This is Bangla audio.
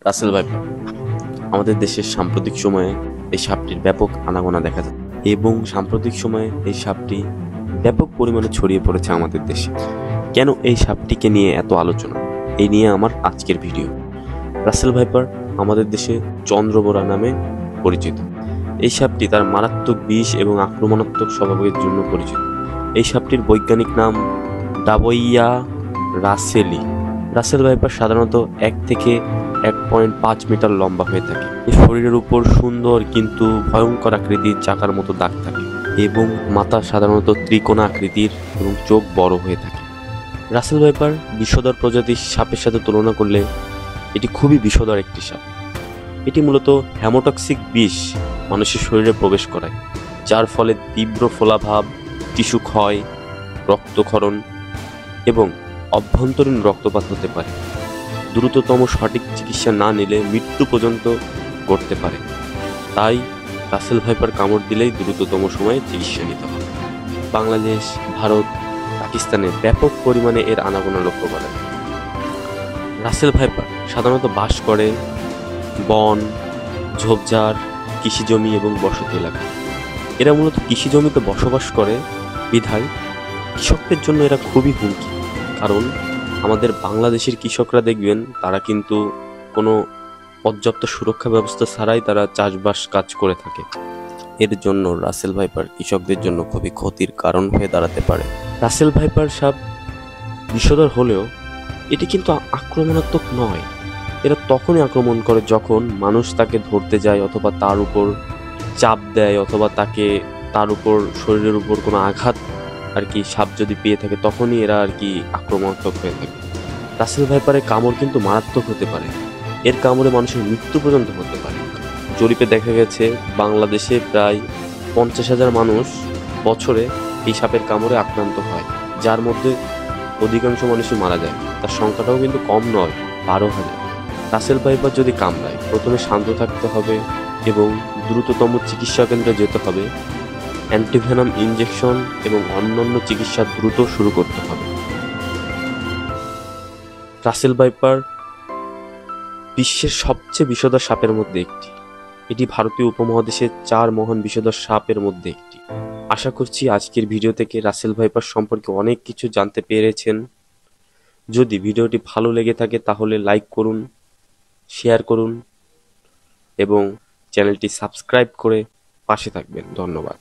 রাসেল ভাইপার আমাদের দেশের সাম্প্রতিক সময়ে এই সাপটির ব্যাপক আনাগোনা দেখা যায় এবং সাম্প্রতিক সময়ে এই সাপটি ব্যাপক পরিমাণে ছড়িয়ে পড়েছে আমাদের দেশে। কেন এই সাপটিকে নিয়ে এত আলোচনা, এই নিয়ে আমার আজকের ভিডিও। রাসেল ভাইপার আমাদের দেশে চন্দ্রবোরা নামে পরিচিত। এই সাপটি তার মারাত্মক বিষ এবং আক্রমণাত্মক স্বভাবের জন্য পরিচিত। এই সাপটির বৈজ্ঞানিক নাম ডাবইয়া রাসেলি। রাসেল ভাইপার সাধারণত 1 থেকে 1.5 মিটার লম্বা হয়ে থাকে। এই শরীরের উপর সুন্দর কিন্তু ভয়ঙ্কর আকৃতির চাকার মতো দাগ থাকে এবং মাথা সাধারণত ত্রিকোণ আকৃতির এবং চোখ বড় হয়ে থাকে। রাসেল ভাইপার বিষধর প্রজাতির সাপের সাথে তুলনা করলে এটি খুবই বিষধর একটি সাপ। এটি মূলত হ্যামোটক্সিক বিষ মানুষের শরীরে প্রবেশ করায়, যার ফলে তীব্র ফোলাভাব, টিস্যু ক্ষয়, রক্তক্ষরণ এবং অভ্যন্তরীণ রক্তপাত হতে পারে। দ্রুততম সঠিক চিকিৎসা না নিলে মৃত্যু পর্যন্ত ঘটতে পারে। তাই রাসেল ভাইপার কামড় দিলেই দ্রুততম সময়ে চিকিৎসা নিতে হবে। বাংলাদেশ, ভারত, পাকিস্তানে ব্যাপক পরিমাণে এর আনাগোনা লক্ষ্য করা যায়। রাসেল ভাইপার সাধারণত বাস করে বন, ঝোপঝাড়, কৃষিজমি এবং বসতি এলাকায়। এরা মূলত কৃষিজমিতে বসবাস করে বিধায় কৃষকদের জন্য এরা খুবই হুমকি। কারণ আমাদের বাংলাদেশের কৃষকরা দেখবেন তারা কিন্তু কোনো পর্যাপ্ত সুরক্ষা ব্যবস্থা ছাড়াই তারা চাষবাস কাজ করে থাকে। এর জন্য রাসেল ভাইপার কৃষকদের জন্য খুবই ক্ষতির কারণ হয়ে দাঁড়াতে পারে। রাসেল ভাইপার সাপ বিষধর হলেও এটি কিন্তু আক্রমণাত্মক নয়। এরা তখনই আক্রমণ করে যখন মানুষ তাকে ধরতে যায় অথবা তার উপর চাপ দেয় অথবা তার উপর শরীরের উপর কোনো আঘাত সাপ যদি পেয়ে থাকে, তখনই এরা আক্রমণাত্মক হয়ে থাকে। রাসেল ভাইপারের কামড় কিন্তু মারাত্মক হতে পারে। এর কামড়ে মানুষের মৃত্যু পর্যন্ত হতে পারে। জরিপে দেখা গেছে বাংলাদেশে প্রায় 50,000 মানুষ বছরে এই সাপের কামড়ে আক্রান্ত হয়, যার মধ্যে অধিকাংশ মানুষই মারা যায়। তার সংখ্যাটাও কিন্তু কম নয়, 12,000। রাসেল ভাইপার যদি কামড়ায়, প্রথমে শান্ত থাকতে হবে এবং দ্রুততম চিকিৎসা কেন্দ্রে যেতে হবে। অ্যান্টিভেনাম ইনজেকশন এবং অন্যান্য চিকিৎসা দ্রুত শুরু করতে হবে। রাসেল ভাইপার বিশ্বের সবচেয়ে বিষধর সাপের মধ্যে একটি। এটি ভারতীয় উপমহাদেশের 4 মহান বিষধর সাপের মধ্যে একটি। আশা করছি আজকের ভিডিও থেকে রাসেল ভাইপার সম্পর্কে অনেক কিছু জানতে পেরেছেন। যদি ভিডিওটি ভালো লেগে থাকে তাহলে লাইক করুন, শেয়ার করুন এবং চ্যানেলটি সাবস্ক্রাইব করে পাশে থাকবেন। ধন্যবাদ।